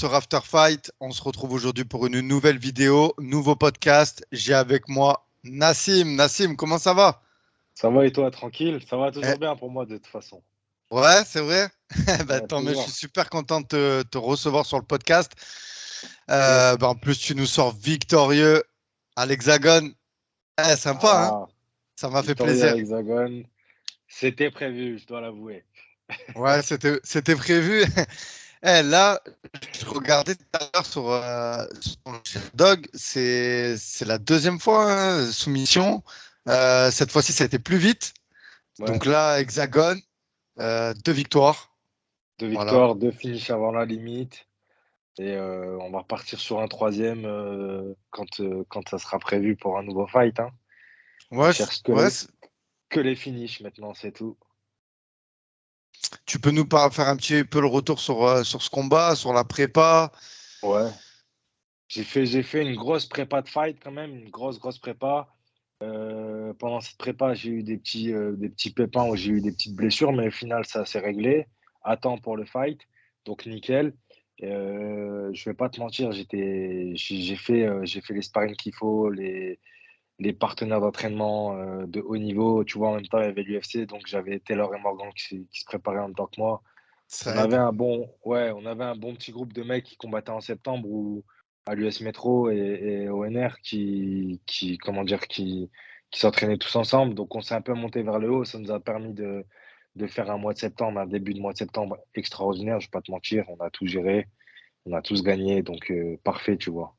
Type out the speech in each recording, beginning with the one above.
sur After Fight. On se retrouve aujourd'hui pour une nouvelle vidéo, nouveau podcast. J'ai avec moi Nassim. Nassim, comment ça va? Ça va et toi, tranquille? Ça va Eh, toujours bien pour moi de toute façon. ouais, c'est vrai. Ouais, Tant mieux, je suis toujours. super content de te recevoir sur le podcast. Yes. En plus, tu nous sors victorieux à l'Hexagone. Sympa, hein? Ah, Ça m'a fait victorieux à plaisir. l'Hexagone. C'était prévu, je dois l'avouer. Ouais, c'était prévu. Là, je regardais tout à l'heure sur Dog, c'est la deuxième fois, hein, soumission. Cette fois-ci, ça a été plus vite. Ouais. Donc là, Hexagone, 2 victoires. Deux Voilà. victoires, deux finishes avant la limite. Et on va repartir sur un troisième quand ça sera prévu pour un nouveau fight, hein. On Ouais, cherche ouais, que les finishes maintenant, c'est tout. tu peux nous faire un petit peu le retour sur ce combat, sur la prépa. Ouais. J'ai fait une grosse prépa de fight quand même, une grosse prépa. Pendant cette prépa, j'ai eu des petits pépins où j'ai eu des petites blessures, mais au final, ça s'est réglé à temps pour le fight, donc nickel. Je vais pas te mentir, j'ai fait les sparring qu'il faut, les partenaires d'entraînement de haut niveau. Tu vois, en même temps, il y avait l'UFC, donc j'avais Taylor et Morgan qui se préparaient en même temps que moi. On Ça avait aide. un bon petit groupe de mecs qui combattaient en septembre à l'US Metro et au NR comment dire, qui s'entraînaient tous ensemble. Donc on s'est un peu monté vers le haut. Ça nous a permis de faire un mois de septembre, un début de mois de septembre extraordinaire. Je vais pas te mentir, on a tout géré, on a tous gagné. Donc parfait, tu vois.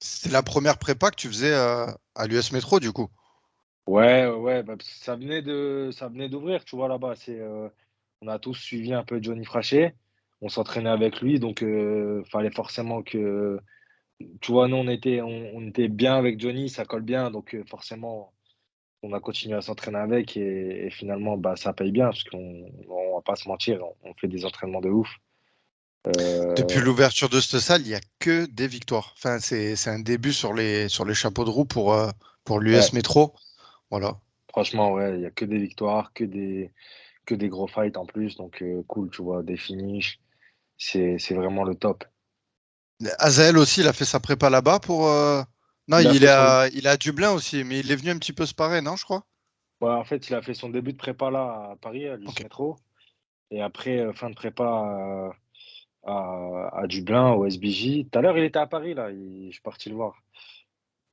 C'est la première prépa que tu faisais à l'US Metro, du coup. Ouais, ouais, ouais, bah, parce que ça venait d'ouvrir, tu vois, là-bas. On a tous suivi un peu Johnny Frachet. On s'entraînait avec lui, donc fallait forcément que. Tu vois, nous, on était bien avec Johnny, ça colle bien, donc forcément, on a continué à s'entraîner avec et finalement, bah, ça paye bien, parce qu'on va pas se mentir, on fait des entraînements de ouf. Depuis Euh, l'ouverture de cette salle, il n'y a que des victoires. Enfin, c'est un début sur les chapeaux de roue pour ouais, l'US Metro. Voilà. franchement, ouais, il y a que des victoires, que des gros fights en plus, donc cool, tu vois, des finishes, c'est vraiment le top. Azael aussi, il a fait sa prépa là-bas Non, Il a il fait est son à Dublin aussi, mais il est venu un petit peu se parer, non, je crois? Ouais, en fait, il a fait son début de prépa là à Paris, à l'US Ok. Metro. Et après, fin de prépa à Dublin, au SBJ. Tout à l'heure, il était à Paris, là. Je suis parti le voir.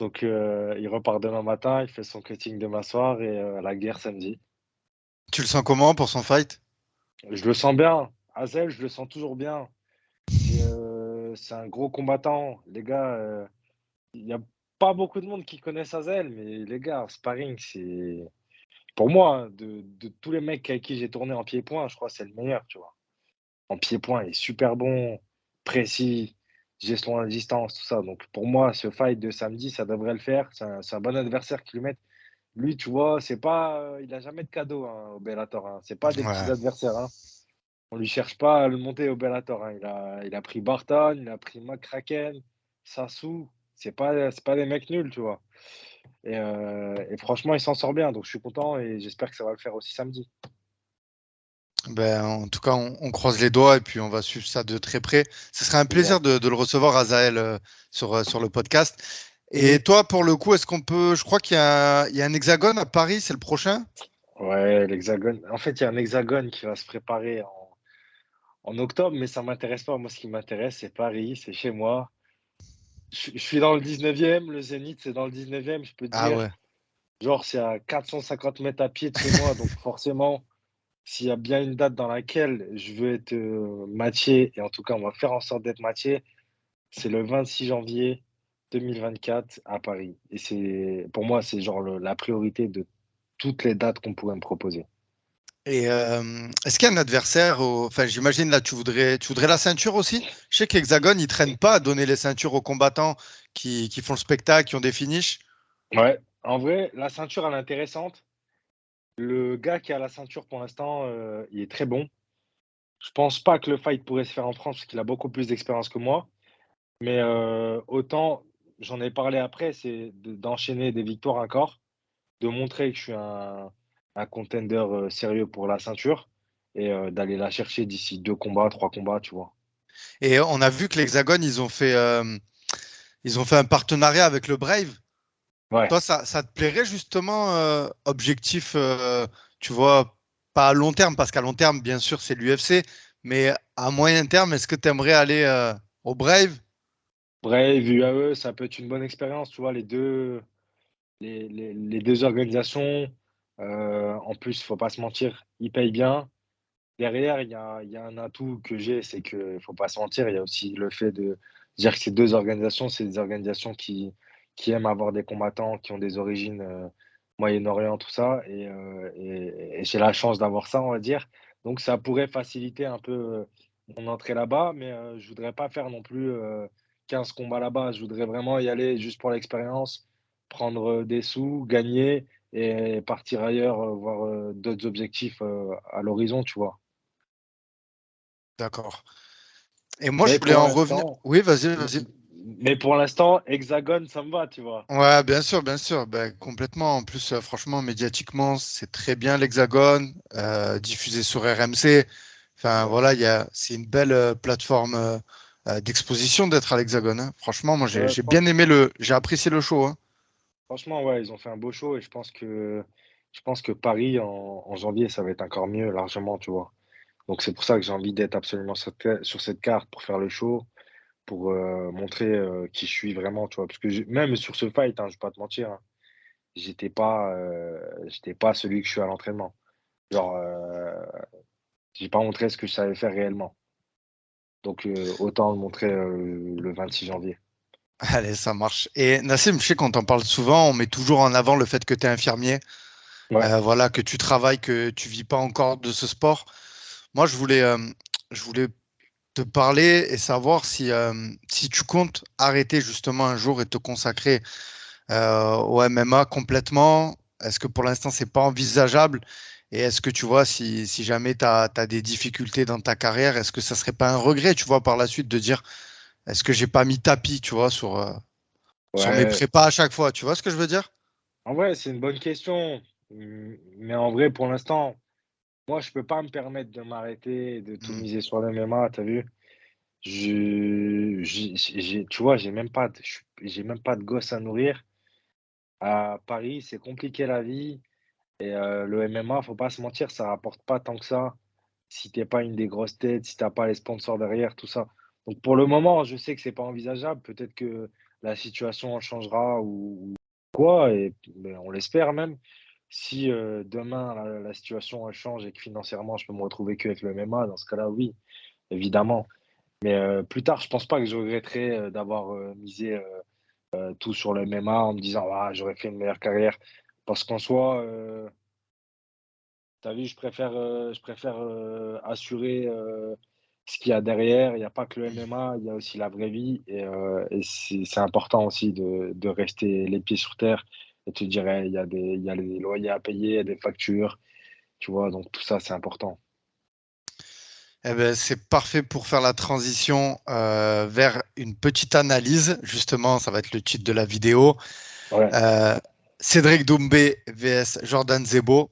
Donc, il repart demain matin, il fait son cutting demain soir et la guerre samedi. Tu le sens comment pour son fight? Je le sens bien. Hazel, je le sens toujours bien. C'est un gros combattant. Les gars, il n'y a pas beaucoup de monde qui connaissent Hazel, mais les gars, en sparring, c'est. Pour moi, hein, de tous les mecs avec qui j'ai tourné en pied-point, je crois que c'est le meilleur, tu vois. En pied-point, il est super bon, précis, gestion à la distance, tout ça. Donc pour moi, ce fight de samedi, ça devrait le faire. C'est un bon adversaire qui lui met. Lui, tu vois, c'est pas, il a jamais de cadeau hein, au Bellator, hein. C'est pas des petits Ouais. adversaires, hein. On lui cherche pas à le monter au Bellator, hein. Il a pris Barton, il a pris McCracken, Sassou. C'est pas des mecs nuls, tu vois. Et franchement, il s'en sort bien. Donc je suis content et j'espère que ça va le faire aussi samedi. Ben, en tout cas, on croise les doigts et puis on va suivre ça de très près. Ce serait un Ouais. plaisir de le recevoir, Azael, sur le podcast. Et Mhm. toi, pour le coup, est-ce qu'on peut. Je crois qu'il y a un hexagone à Paris, c'est le prochain? Ouais, l'hexagone. En fait, il y a un hexagone qui va se préparer en octobre, mais ça m'intéresse pas. Moi, ce qui m'intéresse, c'est Paris, c'est chez moi. Je suis dans le 19e, le Zénith, c'est dans le 19e, je peux te Ah dire. ouais. Genre, c'est à 450 mètres à pied de chez moi, donc forcément, s'il y a bien une date dans laquelle je veux être matché, et en tout cas, on va faire en sorte d'être matché, c'est le 26 janvier 2024 à Paris. Et pour moi, c'est genre la priorité de toutes les dates qu'on pourrait me proposer. Et est-ce qu'il y a un adversaire Enfin, j'imagine là, tu voudrais la ceinture aussi? Je sais qu'Hexagone, ils traînent pas à donner les ceintures aux combattants qui font le spectacle, qui ont des finishes. Ouais, en vrai, la ceinture, elle est intéressante. Le gars qui a la ceinture pour l'instant, il est très bon. Je pense pas que le fight pourrait se faire en France parce qu'il a beaucoup plus d'expérience que moi. Mais autant, j'en ai parlé après, c'est d'enchaîner des victoires encore, de montrer que je suis un contender sérieux pour la ceinture et d'aller la chercher d'ici 2 combats, 3 combats, tu vois. Et on a vu que l'Hexagone, ils ont fait un partenariat avec le Brave. Ouais. Toi, ça te plairait justement, objectif, tu vois, pas à long terme, parce qu'à long terme, bien sûr, c'est l'UFC, mais à moyen terme, est-ce que tu aimerais aller au Brave? Brave, UAE, ça peut être une bonne expérience, tu vois, les deux organisations. En plus, faut pas se mentir, ils payent bien. Derrière, il y a un atout que j'ai, c'est que faut pas se mentir, il y a aussi le fait de dire que ces 2 organisations, c'est des organisations qui aiment avoir des combattants qui ont des origines, Moyen-Orient, tout ça et j'ai la chance d'avoir ça, on va dire. Donc ça pourrait faciliter un peu, mon entrée là-bas, mais je voudrais pas faire non plus, 15 combats là-bas. Je voudrais vraiment y aller juste pour l'expérience, prendre, des sous, gagner et partir ailleurs, voir, d'autres objectifs, à l'horizon, tu vois? D'accord. Et moi, je Mais voulais pour en revenir. l'instant, Oui, vas-y, m vas-y. mais pour l'instant, Hexagone, ça me va, tu vois? Ouais, bien sûr, bien sûr. Ben, complètement. En plus, franchement, médiatiquement, c'est très bien l'Hexagone, diffusé sur RMC. Enfin, Ouais, voilà, c'est une belle plateforme d'exposition d'être à l'Hexagone, hein. Franchement, moi, ouais, j'ai bien aimé j'ai apprécié le show, hein. franchement, ouais, ils ont fait un beau show et je pense que Paris en janvier, ça va être encore mieux largement, tu vois? Donc c'est pour ça que j'ai envie d'être absolument sur cette carte pour faire le show, pour, montrer, qui je suis vraiment, tu vois? Parce que même sur ce fight, hein, je vais pas te mentir, hein, j'étais pas celui que je suis à l'entraînement. Genre, j'ai pas montré ce que je savais faire réellement. Donc, autant le montrer, le 26 janvier. Allez, ça marche. Et Nassim, je sais qu'on t'en parle souvent, on met toujours en avant le fait que tu es infirmier, Ouais, voilà, que tu travailles, que tu vis pas encore de ce sport. Moi, je voulais te parler et savoir si tu comptes arrêter justement un jour et te consacrer au MMA complètement. Est-ce que pour l'instant, c'est pas envisageable? Et est-ce que tu vois, si jamais tu as des difficultés dans ta carrière, est-ce que ça serait pas un regret, tu vois, par la suite de dire, est-ce que j'ai pas mis tapis, tu vois, sur mes ouais. prépas à chaque fois? Tu vois ce que je veux dire? En vrai, c'est une bonne question. Mais en vrai, pour l'instant, moi, je peux pas me permettre de m'arrêter et de tout Hmm. miser sur le MMA, tu vu? Tu vois, j'ai même pas de gosse à nourrir. À Paris, c'est compliqué la vie et le MMA, faut pas se mentir, ça rapporte pas tant que ça. Si t'es pas une des grosses têtes, si t'as pas les sponsors derrière, tout ça. Donc pour le moment, je sais que c'est pas envisageable. Peut-être que la situation en changera ou quoi, et mais on l'espère même. Si demain la situation elle change et que financièrement je peux me retrouver qu'avec le MMA, dans ce cas-là, oui, évidemment. Mais plus tard, je pense pas que je regretterai d'avoir misé tout sur le MMA en me disant ah, j'aurais fait une meilleure carrière. Parce qu'en soi, tu as vu, je préfère assurer ce qu'il y a derrière. Il n'y a pas que le MMA, il y a aussi la vraie vie. Et c'est important aussi de rester les pieds sur terre et te dire, eh, il y a les loyers à payer, il y a des factures, tu vois, donc tout ça, c'est important. Eh ben, c'est parfait pour faire la transition vers une petite analyse. Justement, ça va être le titre de la vidéo. Ouais, Euh, Cédric Doumbé vs Jordan Zebo,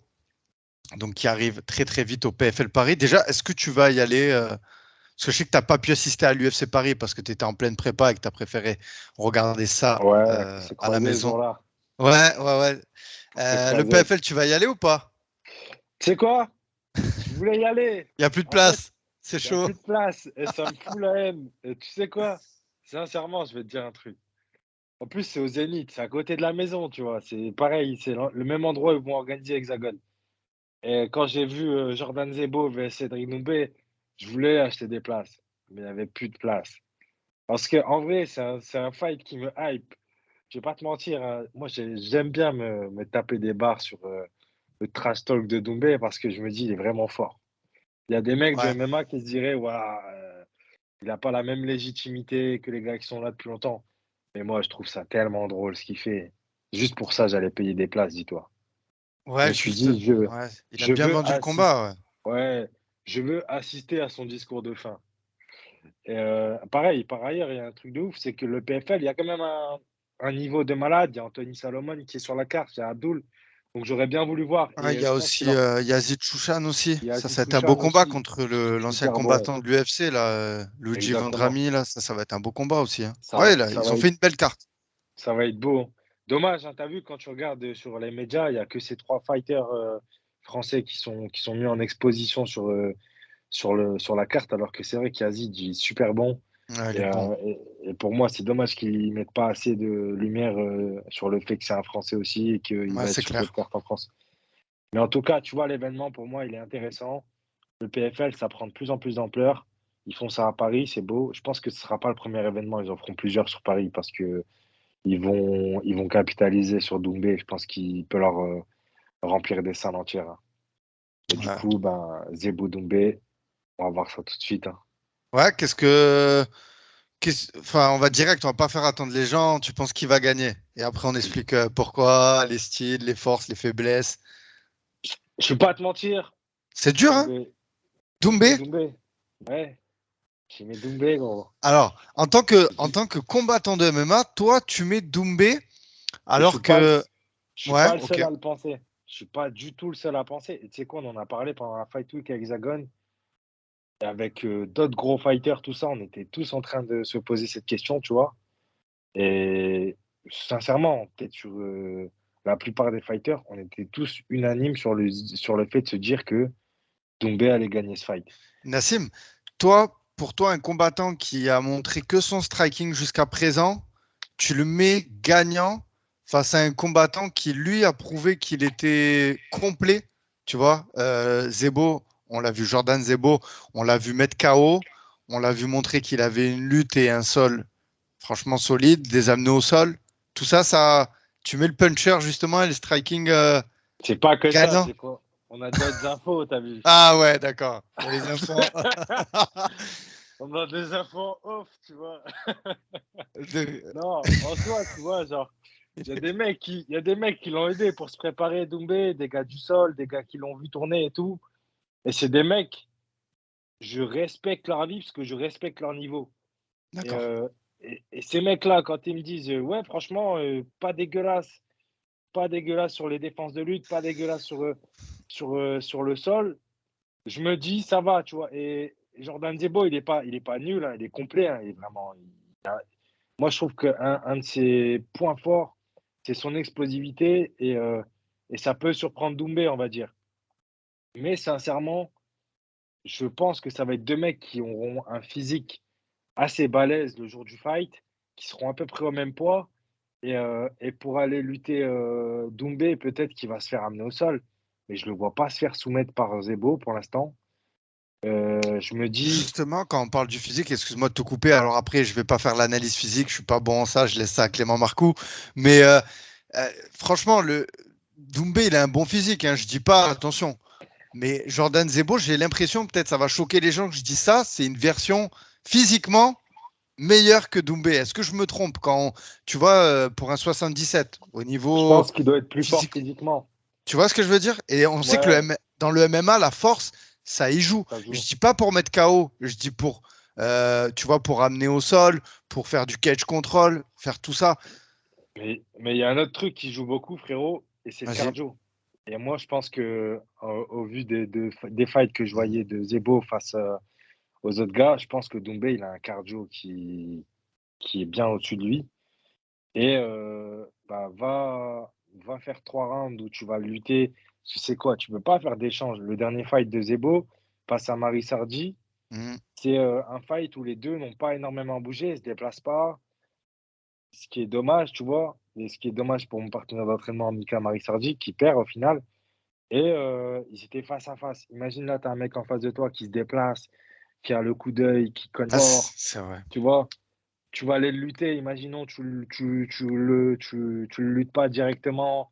donc qui arrive très très vite au PFL Paris. Déjà, est-ce que tu vas y aller parce que je sais que tu n'as pas pu assister à l'UFC Paris parce que tu étais en pleine prépa et que tu as préféré regarder ça ouais, on s'est à la croisés ce maison. jour-là. Ouais, ouais, ouais. On s'est Le croisés. PFL, tu vas y aller ou pas? Tu sais quoi? Je voulais y aller. Il n'y a plus de En fait, place. C'est il y a chaud. plus de place et ça me fout la haine. Et tu sais quoi? Sincèrement, je vais te dire un truc. En plus, c'est au Zénith, c'est à côté de la maison, tu vois? C'est pareil, c'est le même endroit où ils vont organiser Hexagone. Et quand j'ai vu, Jordan Zebo vs Cédric Doumbé, je voulais acheter des places, mais il y avait plus de place. Parce qu'en vrai, c'est un fight qui me hype. Je vais pas te mentir, hein, moi j'aime bien me taper des barres sur, le trash talk de Doumbé parce que je me dis: «Il est vraiment fort». Il y a des mecs du Ouais. MMA qui se diraient: «Waouh, il a pas la même légitimité que les gars qui sont là depuis longtemps». Mais moi, je trouve ça tellement drôle ce qu'il fait. Juste pour ça, j'allais payer des places, dis-toi. Je Ouais, me suis juste. dit: «Je Ouais. Il a je bien veux vendu le assister, combat. Ouais. ouais, je veux assister à son discours de fin». Et pareil, par ailleurs, il y a un truc de ouf, c'est que le PFL, il y a quand même un niveau de malade. Il y a Anthony Salomon qui est sur la carte, il y a Abdul. Donc j'aurais bien voulu voir. Il y Je a pense aussi qu'il leur Yazid Chouchan aussi. Ça Yazid va être un beau Chouchan combat aussi, contre l'ancien super bon. combattant de l'UFC, là, Luigi Exactement. Vendrami. Là, ça va être un beau combat aussi. Hein. Ça, Ouais, là, ça ils va ont être, fait une belle carte. ça va être beau, hein. Dommage, hein, t'as vu, quand tu regardes sur les médias, il n'y a que ces trois fighters français qui sont mis en exposition sur la carte, alors que c'est vrai qu'Yazid il est super bon. Ouais, il Et, est bon. euh, et pour moi, c'est dommage qu'ils ne mettent pas assez de lumière sur le fait que c'est un Français aussi et qu'il Ouais, va être c'est sur cette clair. carte en France. Mais en tout cas, tu vois, l'événement, pour moi, il est intéressant. Le PFL, ça prend de plus en plus d'ampleur. Ils font ça à Paris, c'est beau. Je pense que ce ne sera pas le premier événement. Ils en feront plusieurs sur Paris parce que ils vont capitaliser sur Doumbé. Je pense qu'il peut leur remplir des salles entières, hein. Et du Ouais, coup, ben, Zebou Doumbé, on va voir ça tout de suite, hein. ouais enfin, on va direct, on va pas faire attendre les gens. Tu penses qui va gagner? Et après, on explique pourquoi, les styles, les forces, les faiblesses. Je ne vais pas te mentir. C'est dur, hein? Doumbé, je mets Doumbé? Doumbé. Ouais, je mets Doumbé, gros. Alors, en tant que combattant de MMA, toi, tu mets Doumbé, Et alors que. je suis Ouais, pas le ok. seul à le penser. Je suis pas du tout le seul à penser. Et tu sais quoi, on en a parlé pendant la Fight Week à Hexagone. Et avec d'autres gros fighters, tout ça, on était tous en train de se poser cette question, tu vois. Et sincèrement, peut-être sur la plupart des fighters, on était tous unanimes sur le fait de se dire que Doumbé allait gagner ce fight. Nassim, pour toi, un combattant qui a montré que son striking jusqu'à présent, tu le mets gagnant face à un combattant qui, lui, a prouvé qu'il était complet. Tu vois, Zebo, on l'a vu, Jordan Zebo, on l'a vu mettre KO, on l'a vu montrer qu'il avait une lutte et un sol franchement solide, des amenés au sol. Tout ça, tu mets le puncher justement et le striking C'est pas que ça, gagnant. c'est quoi? On a d'autres infos, t'as vu? Ah ouais, d'accord. Il y a les infos. On a des infos off, tu vois. de- Non, en soi, tu vois, genre, il y a des mecs qui l'ont aidé pour se préparer, Doumbé, des gars du sol, des gars qui l'ont vu tourner et tout. Et c'est des mecs, je respecte leur avis parce que je respecte leur niveau. Et, D'accord. euh, et ces mecs-là, quand ils me disent, ouais, franchement, pas dégueulasse sur les défenses de lutte, pas dégueulasse sur le sol, je me dis, ça va, tu vois. Et Jordan Zebo, il est pas nul, hein, il est complet, hein, il est vraiment. Moi, je trouve qu'un de ses points forts, c'est son explosivité et ça peut surprendre Doumbé, on va dire. Mais sincèrement, je pense que ça va être deux mecs qui auront un physique assez balèze le jour du fight, qui seront à peu près au même poids. Et pour aller lutter Doumbé, peut-être qu'il va se faire amener au sol. Mais je ne le vois pas se faire soumettre par Zebo pour l'instant. Je me dis, Justement, quand on parle du physique, excuse-moi de te couper. Alors après, je vais pas faire l'analyse physique, je suis pas bon en ça, je laisse ça à Clément Marcoux. Mais franchement, le Doumbé, il a un bon physique, hein, je dis pas, attention. Mais Jordan Zebo, j'ai l'impression, peut-être ça va choquer les gens que je dis ça, c'est une version physiquement meilleure que Doumbé. Est-ce que je me trompe tu vois, pour un 77, au je niveau pense qu'il doit être plus fort physique, physiquement. tu vois ce que je veux dire? Et on sait que Ouais, dans le MMA, la force, ça y joue. ça Je joue. dis pas pour mettre KO, je dis tu vois, pour amener au sol, pour faire du cage control, faire tout ça. Mais il y a un autre truc qui joue beaucoup, frérot, et c'est le Vas-y. cardio. Et moi, je pense que au vu des fights que je voyais de Zebo face aux autres gars, je pense que Doumbé, il a un cardio qui est bien au-dessus de lui. Et bah, va faire 3 rounds où tu vas lutter. Tu sais quoi, tu peux pas faire d'échange. Le dernier fight de Zebo face à Marie Sardi, Mhm. c'est un fight où les deux n'ont pas énormément bougé, ils ne se déplacent pas. Ce qui est dommage, tu vois. Et ce qui est dommage pour mon partenaire d'entraînement, Mika Marisardi, qui perd au final. Et ils étaient face à face. Imagine là, tu as un mec en face de toi qui se déplace, qui a le coup d'œil, qui cogne Ah, fort. c'est vrai. Tu vois, tu vas aller le lutter. Imaginons, tu le luttes pas directement,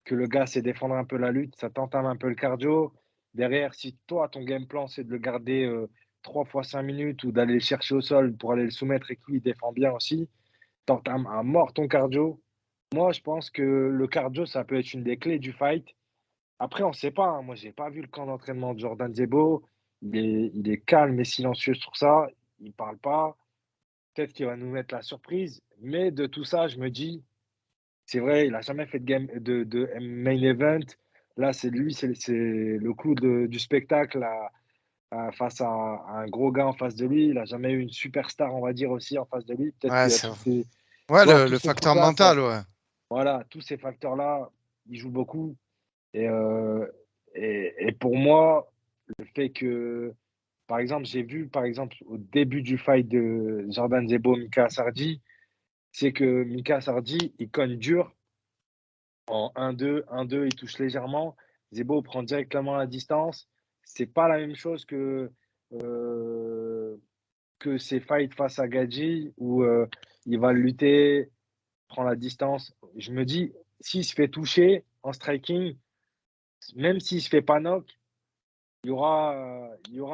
que le gars sait défendre un peu la lutte, ça t'entame un peu le cardio. Derrière, si toi, ton game plan, c'est de le garder 3 fois 5 minutes ou d'aller le chercher au sol pour aller le soumettre et qu'il défend bien aussi, t'entames à mort ton cardio. Moi, je pense que le cardio, ça peut être une des clés du fight. Après, on ne sait pas, hein. Moi, j'ai pas vu le camp d'entraînement de Jordan Zebo. Il est calme et silencieux sur ça. Il parle pas. Peut-être qu'il va nous mettre la surprise. Mais de tout ça, je me dis, c'est vrai, il a jamais fait de main event. Là, c'est lui, c'est le clou du spectacle face à un gros gars en face de lui. Il a jamais eu une superstar, on va dire, aussi en face de lui. Peut-être Ouais, qu'il y a c'est tous ces, ouais, tu vois, tous le ces facteur trucs-là, ça, mental, ouais. voilà, tous ces facteurs-là, ils jouent beaucoup. Et, euh, et pour moi, le fait que, par exemple, j'ai vu, par exemple, au début du fight de Jordan Zebo, Mika Sardi, c'est que Mika Sardi, il cogne dur en 1-2, 1-2, il touche légèrement. Zebo prend directement la distance. C'est pas la même chose euh, que ses fights face à Gadji où il va lutter, prend la distance. Je me dis, s'il se fait toucher en striking, même s'il se fait pas knock, il y aura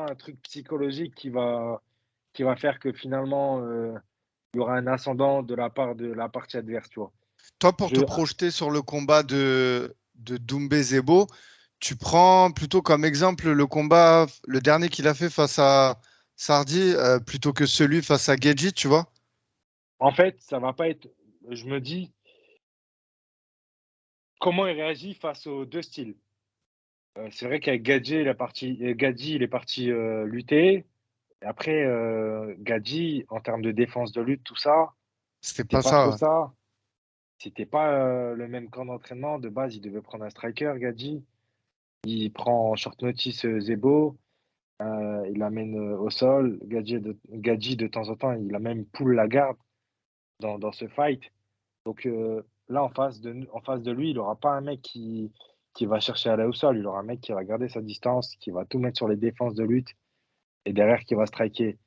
un truc psychologique qui va faire que finalement, il y aura un ascendant de la part de la partie adverse, tu vois. Toi, pour Je, te projeter sur le combat de Doumbé Zebo, tu prends plutôt comme exemple le combat, le dernier qu'il a fait face à Sardi, plutôt que celui face à Gedji, tu vois? En fait, ça va pas être. Je me dis, comment il réagit face aux deux styles. C'est vrai qu'avec Gadji, il est parti lutter. Et après, Gadji, en termes de défense de lutte, tout ça, C'était c'était pas pas trop ça. Ouais. ça. C'était pas le même camp d'entraînement. De base, il devait prendre un striker, Gadji. Il prend en short notice Zebo. Il l'amène au sol. Gadji, de temps en temps, il a même pull la garde dans ce fight. Donc là, en face de lui, il n'aura pas un mec qui va chercher à aller au sol. Il aura un mec qui va garder sa distance, qui va tout mettre sur les défenses de lutte et derrière qui va striker.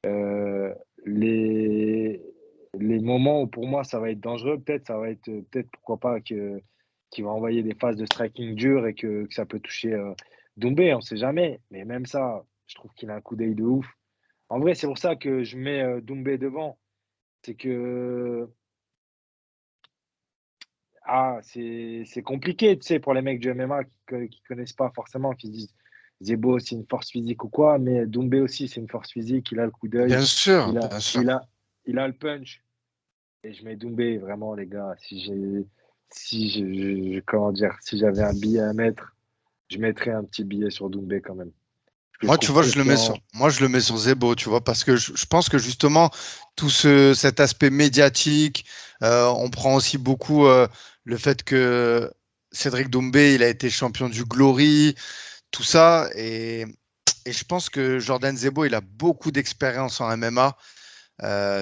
Euh, les, les moments où pour moi ça va être dangereux, peut-être, ça va être peut-être pourquoi pas qu'il va envoyer des phases de striking dur et que ça peut toucher Doumbé, on sait jamais. Mais même ça, je trouve qu'il a un coup d'œil de ouf. En vrai, c'est pour ça que je mets Doumbé devant. C'est que c'est compliqué, tu sais, pour les mecs du MMA qui connaissent pas forcément, qui se disent Zebo, c'est une force physique ou quoi, mais Doumbé aussi, c'est une force physique, il a le coup d'œil, Bien sûr, il a, bien sûr. il a, il a le punch. Et je mets Doumbé, vraiment, les gars. Comment dire, si j'avais un billet à mettre, je mettrais un petit billet sur Doumbé quand même. Je le Moi, tu trouve vois, confiant. je le mets sur Zebo, tu vois, parce que je pense que justement, cet aspect médiatique, on prend aussi beaucoup le fait que Cédric Doumbé, il a été champion du Glory, tout ça, et je pense que Jordan Zebo, il a beaucoup d'expérience en MMA.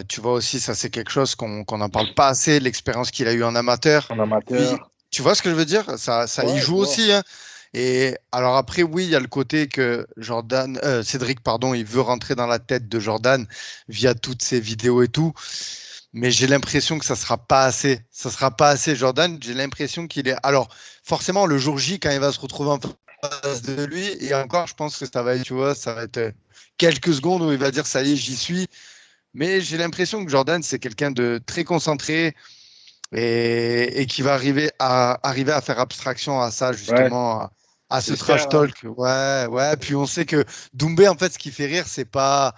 Tu vois aussi, ça c'est quelque chose qu'on n'en parle pas assez, l'expérience qu'il a eue en amateur. En Lui, amateur. tu vois ce que je veux dire? Ça y Ouais, je joue vois. aussi, hein. Et alors après, oui, il y a le côté que Cédric, pardon, il veut rentrer dans la tête de Jordan via toutes ses vidéos et tout. Mais j'ai l'impression que ça sera pas assez. Ça sera pas assez, Jordan. J'ai l'impression qu'il est. Alors, forcément, le jour J, quand il va se retrouver en face de lui, et encore, je pense que ça va être, tu vois, ça va être quelques secondes où il va dire, ça y est, j'y suis. Mais j'ai l'impression que Jordan, c'est quelqu'un de très concentré et qui va arriver à faire abstraction à ça, Ouais, justement, à ce trash j'espère, hein. talk. Ouais, ouais. Puis on sait que Doumbé, en fait, ce qui fait rire, c'est pas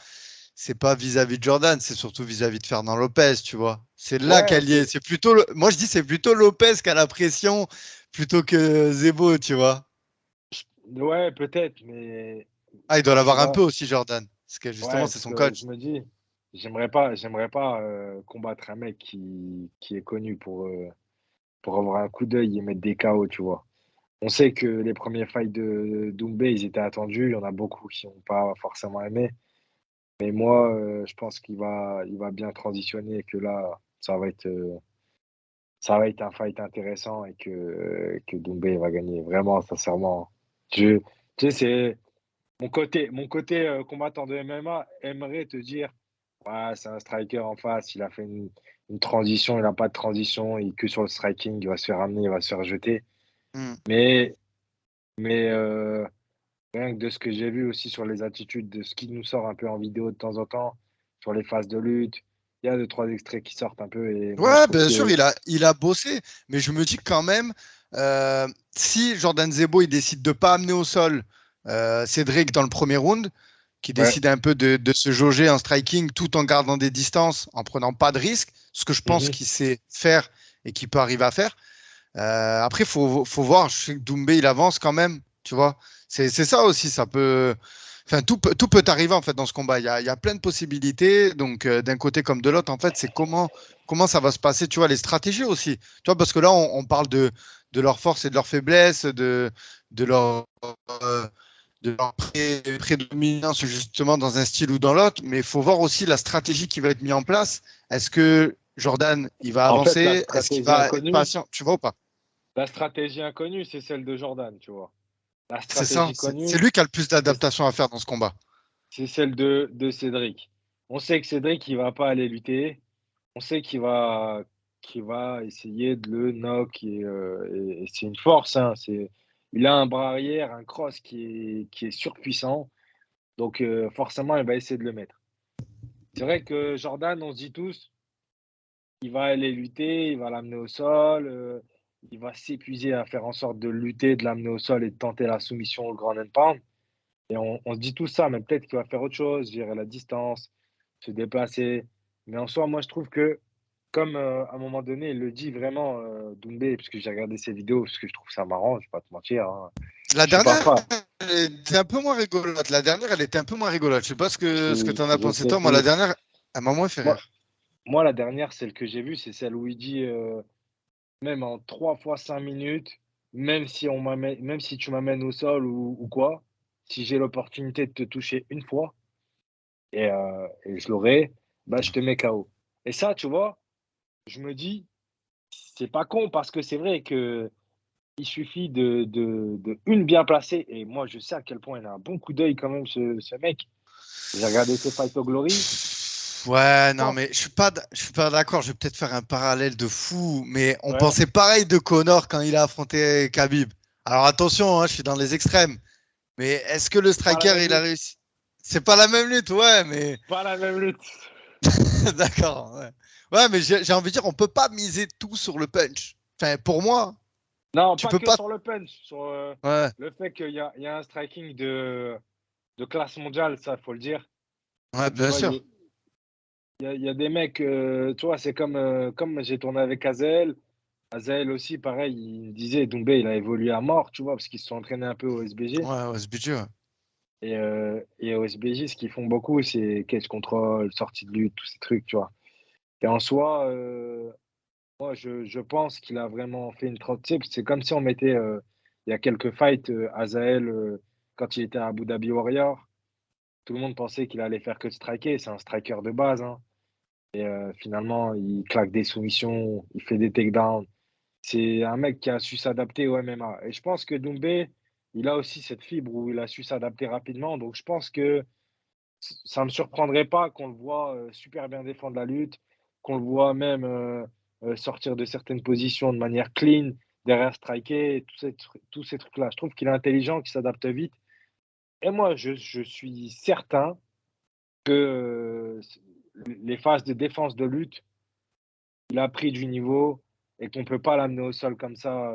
vis-à-vis de Jordan, c'est surtout vis-à-vis de Fernand Lopez, tu vois. C'est là Ouais, qu'elle y est. C'est plutôt, moi, je dis, c'est plutôt Lopez qui a la pression plutôt que Zebo, tu vois. ouais, peut-être, mais Ah, il doit quand tu l'avoir un vois, peu aussi, Jordan. Parce que justement, ouais, c'est parce son que coach. je me dis, j'aimerais pas combattre un mec qui est connu pour avoir un coup d'œil et mettre des KO, tu vois. On sait que les premiers fights de Doumbé, ils étaient attendus. Il y en a beaucoup qui n'ont pas forcément aimé. Mais moi, je pense il va bien transitionner et que là, ça va être un fight intéressant et que Doumbé va gagner. Vraiment, sincèrement. Je, tu sais, c'est mon côté combattant de MMA aimerait te dire, ouais, c'est un striker en face, il a fait une transition, il n'a pas de transition, il est que sur le striking, il va se faire amener, il va se faire jeter. Hmm. Mais, mais rien que de ce que j'ai vu aussi sur les attitudes, de ce qui nous sort un peu en vidéo de temps en temps, sur les phases de lutte, il y a deux, trois extraits qui sortent un peu et moi je Ouais, trouve bien sûr, que il a bossé, mais je me dis quand même, si Jordan Zebo il décide de pas amener au sol Cédric dans le premier round, qui ouais, décide un peu de se jauger en striking tout en gardant des distances, en prenant pas de risques, ce que je pense mhm, qu'il sait faire et qu'il peut arriver à faire. Après, faut voir. Je sais que Doumbé, il avance quand même, tu vois. C'est ça aussi, ça peut. Enfin, tout peut arriver en fait dans ce combat. Il y a plein de possibilités. Donc, d'un côté comme de l'autre, en fait, c'est comment ça va se passer, tu vois, les stratégies aussi. Tu vois, parce que là, on parle de leurs forces et de leurs faiblesses, de leur, euh, de leur prédominance justement dans un style ou dans l'autre. Mais il faut voir aussi la stratégie qui va être mise en place. Est-ce que Jordan, il va En fait, avancer? Est-ce qu'il va être patient? Tu vois ou pas? la stratégie inconnue, c'est celle de Jordan, tu vois. La C'est ça. stratégie C'est connue, lui qui a le plus c'est d'adaptation à faire dans ce combat. c'est celle de Cédric. On sait que Cédric, il va pas aller lutter. On sait qu'il va essayer de le knock et c'est une force, hein. Il a un bras arrière, un cross qui est surpuissant. Donc forcément, il va essayer de le mettre. C'est vrai que Jordan, on se dit tous, il va aller lutter, il va l'amener au sol, il va s'épuiser à faire en sorte de lutter, de l'amener au sol et de tenter la soumission au ground and pound. Et on se dit tout ça, mais peut-être qu'il va faire autre chose, gérer la distance, se déplacer. Mais en soi, moi, je trouve que, comme à un moment donné, il le dit vraiment, Doumbé, puisque j'ai regardé ses vidéos, parce que je trouve ça marrant, je vais pas te mentir, hein. La Je suis pas dernière, fan. elle était un peu moins rigolote. La dernière, elle était un peu moins rigolote. Je sais pas ce que tu en as Je pensé sais toi. Moi, la plus. dernière, elle m'a moins fait Moi, rire. moi, la dernière, celle que j'ai vue, c'est celle où il dit, même en 3 fois 5 minutes, même si tu m'amènes au sol ou quoi, si j'ai l'opportunité de te toucher une fois et je l'aurai, bah, je te mets KO. Et ça, tu vois, je me dis, c'est pas con parce que c'est vrai que il suffit de une bien placée et moi, je sais à quel point il a un bon coup d'œil quand même ce mec. J'ai regardé ses fights au Glory, Ouais, non, oh, mais je suis pas d'accord. Je vais peut-être faire un parallèle de fou, mais on ouais, pensait pareil de Connor quand il a affronté Khabib. Alors attention, hein, je suis dans les extrêmes. Mais est-ce que le pas la striker, même il a lutte, réussi? C'est pas la même lutte, ouais, mais pas la même lutte. d'accord. Ouais, ouais, mais j'ai envie de dire, on peut pas miser tout sur le punch. Enfin, pour moi, Non, tu pas peux que pas. sur le punch, sur Ouais, le fait qu'il y a un striking de classe mondiale, ça, faut le dire. ouais, Tu bien vois, sûr. il y a des mecs, tu vois, c'est comme j'ai tourné avec Azel. Azel aussi, pareil, il me disait, Doumbé, il a évolué à mort, tu vois, parce qu'ils se sont entraînés un peu au SBG. Ouais, ouais, ce budget, ouais. Et au SBJ, ce qu'ils font beaucoup, c'est catch control, sortie de lutte, tous ces trucs, tu vois. Et en soi, moi, je pense qu'il a vraiment fait une trotte. Tu sais, c'est comme si on mettait, il y a quelques fights, Azael, quand il était à Abu Dhabi Warrior, tout le monde pensait qu'il allait faire que de striker. C'est un striker de base, hein. Et finalement, il claque des soumissions, il fait des takedowns. C'est un mec qui a su s'adapter au MMA. Et je pense que Doumbé, il a aussi cette fibre où il a su s'adapter rapidement. Donc, je pense que ça ne me surprendrait pas qu'on le voit super bien défendre la lutte, qu'on le voit même sortir de certaines positions de manière clean, derrière striker, tous ces trucs-là. Je trouve qu'il est intelligent, qu'il s'adapte vite. Et moi, je suis certain que les phases de défense de lutte, il a pris du niveau et qu'on ne peut pas l'amener au sol comme ça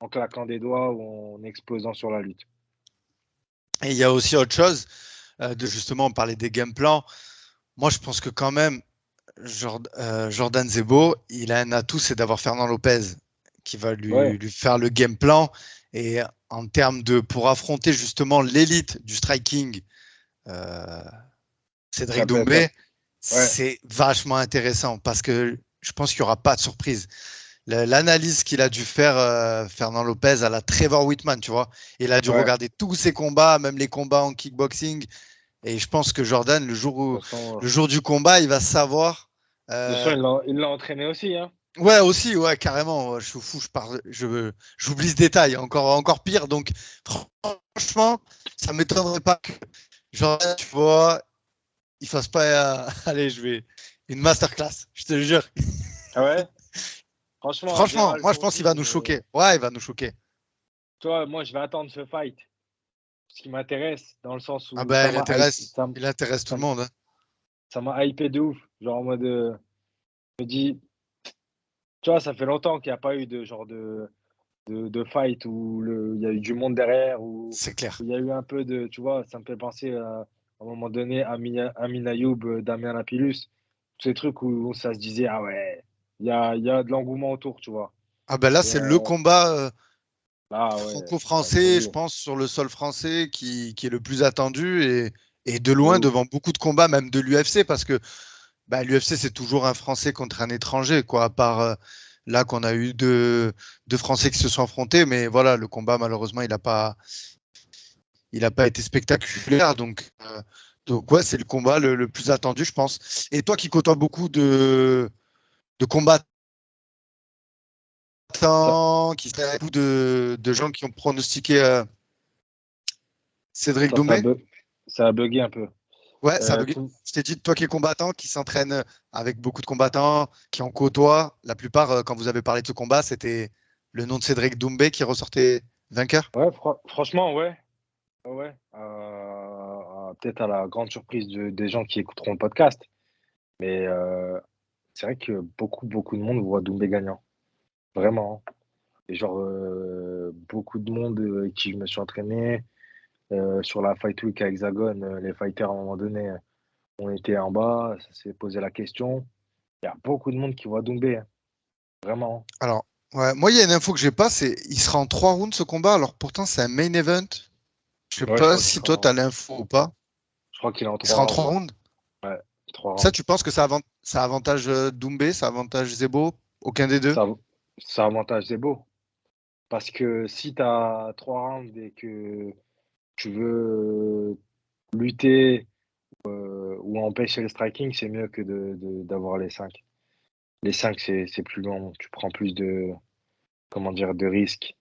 en claquant des doigts ou en explosant sur la lutte. Et il y a aussi autre chose, de justement, on parlait des game plans. Moi, je pense que quand même, Jordan Zebo, il a un atout, c'est d'avoir Fernand Lopez qui va Ouais, lui faire le game plan. Et en termes pour affronter justement l'élite du striking, euh, ça Cédric peut être. Doumbé, Ouais, c'est vachement intéressant parce que je pense qu'il n'y aura pas de surprise. L'analyse qu'il a dû faire, Fernand Lopez à la Trevor Whitman, tu vois, il a dû ouais. regarder tous ses combats, même les combats en kickboxing. Et je pense que Jordan, De toute façon, le jour du combat, il va savoir. de toute façon, euh, il l'a entraîné aussi, hein. ouais, aussi, ouais, carrément. Je suis fou, j'oublie ce détail, encore pire. Donc, franchement, ça m'étonnerait pas que Jordan, tu vois, il fasse pas. Allez, je vais une masterclass, je te le jure. Ah ouais? Franchement, Franchement, Gérald moi, je pense qu'il va Conti, nous choquer. Ouais, il va nous choquer. toi, moi, je vais attendre ce fight. Ce qui m'intéresse, dans le sens Ah où ben, il intéresse tout ça le m- monde, hein. ça m'a hypé de ouf. Genre en mode, je me dis, tu vois, ça fait longtemps qu'il n'y a pas eu de genre de fight où il y a eu du monde derrière, C'est où clair. il y a eu un peu de, tu vois, ça me fait penser à un moment donné à Amin Ayoub, Damien Lapillus, tous ces trucs où ça se disait, ah ouais, il y a de l'engouement autour, tu vois. Ah ben là, Et, c'est le combat ouais, franco-français, je attendu. pense, sur le sol français qui est le plus attendu et de loin devant beaucoup de combats, même de l'UFC, parce que l'UFC, c'est toujours un Français contre un étranger, quoi, à part là qu'on a eu deux Français qui se sont affrontés, mais voilà, le combat, malheureusement, il a pas été spectaculaire, donc ouais, c'est le combat le plus attendu, je pense. Et toi qui côtoies beaucoup de combattants, Ça, beaucoup de gens qui ont pronostiqué Cédric ça, ça, a Doumbé. bu- ça a bugué un peu. Ouais, ça a Euh, bugué. tout- Je t'ai dit, toi qui es combattant, qui s'entraîne avec beaucoup de combattants, qui en côtoie, la plupart, quand vous avez parlé de ce combat, c'était le nom de Cédric Doumbé qui ressortait vainqueur. ouais, franchement, ouais. Ouais. Peut-être à la grande surprise des gens qui écouteront le podcast. Mais c'est vrai que beaucoup de monde voit Doumbé gagnant. Vraiment, hein. Et genre, beaucoup de monde avec qui je me suis entraîné. Sur la Fight Week à Hexagone, les fighters, à un moment donné, ont été en bas. Ça s'est posé la question. Il y a beaucoup de monde qui voit Doumbé, hein. Vraiment. Alors, ouais, moi, il y a une info que j'ai pas, c'est il sera en 3 rounds ce combat. Alors pourtant, c'est un main event. Je sais Ouais, je pas crois qu'il si sera toi, tu as l'info ou pas. je crois qu'il est en Il sera en 3 trois rounds. rounds. Ouais, 3 Ça, rounds. tu penses que ça avantage Doumbé, ça avantage Zebo? Aucun des deux? Ça avantage Zebo. Parce que si tu as 3 rounds et que tu veux lutter ou empêcher le striking, c'est mieux que d'avoir les 5. Les 5, c'est plus long. Tu prends plus comment dire, de risques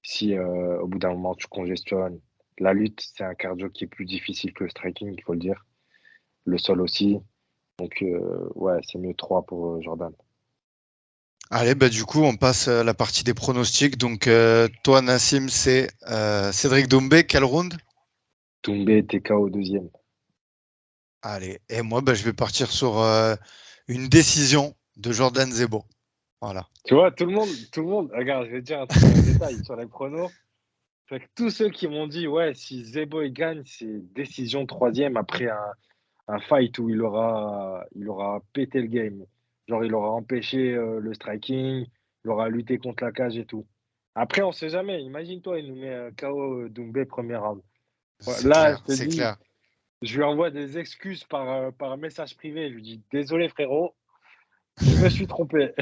si au bout d'un moment tu congestionnes. La lutte, c'est un cardio qui est plus difficile que le striking, il faut le dire. Le sol aussi. Donc, ouais, c'est mieux 3 pour Jordan. Allez, du coup, on passe à la partie des pronostics. Donc, toi, Nassim, c'est Cédric Doumbé. Quel round? Doumbé était KO au deuxième. Allez, et moi, je vais partir sur une décision de Jordan Zebo. Voilà. Tu vois, tout le monde, regarde, je vais te dire un détail sur les pronos. Fait que tous ceux qui m'ont dit, ouais, si Zebo il gagne, c'est décision troisième après un fight où il aura pété le game. Genre, il aura empêché le striking, il aura lutté contre la cage et tout. Après, on sait jamais. Imagine-toi, il nous met KO Doumbé premier round. Ouais, C'est là, je clair, te c'est dis, clair. je lui envoie des excuses par message privé. Je lui dis, désolé frérot, je me suis trompé.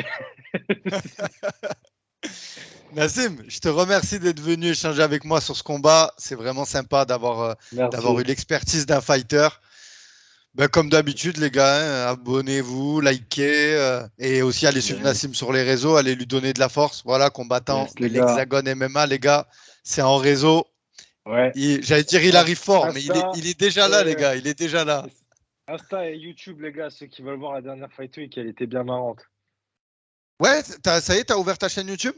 Nassim, je te remercie d'être venu échanger avec moi sur ce combat. C'est vraiment sympa d'avoir eu Merci. l'expertise d'un fighter. Comme d'habitude, les gars, hein, abonnez-vous, likez et aussi allez suivre Yes, Nassim sur les réseaux, allez lui donner de la force. Voilà, combattant yes de les gars. l'Hexagone MMA, les gars, c'est en réseau. Ouais. J'allais dire il arrive fort, mais il est, Insta il est déjà là, les et, gars, il est déjà là. Insta et YouTube, les gars, ceux qui veulent voir la dernière Fight Week, elle était bien marrante. Ouais, ça y est, t'as ouvert ta chaîne YouTube?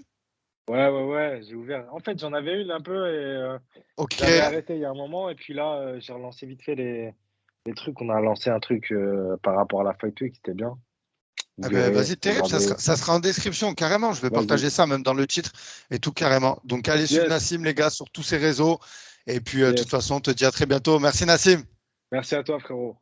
Ouais, ouais, ouais, j'ai ouvert. En fait, j'en avais une un peu et Ok. j'avais arrêté il y a un moment. Et puis là, j'ai relancé vite fait les trucs. On a lancé un truc par rapport à la Fight Week, c'était bien. Vous Eh ben, verrez, vas-y, terrible, ça regardez. sera, ça sera en description, carrément. Je vais Vas-y. partager ça même dans le titre et tout carrément. Donc, allez suivre Yes, Nassim, les gars, sur tous ses réseaux. Et puis, de toute yes. façon, on te dit à très bientôt. Merci, Nassim. Merci à toi, frérot.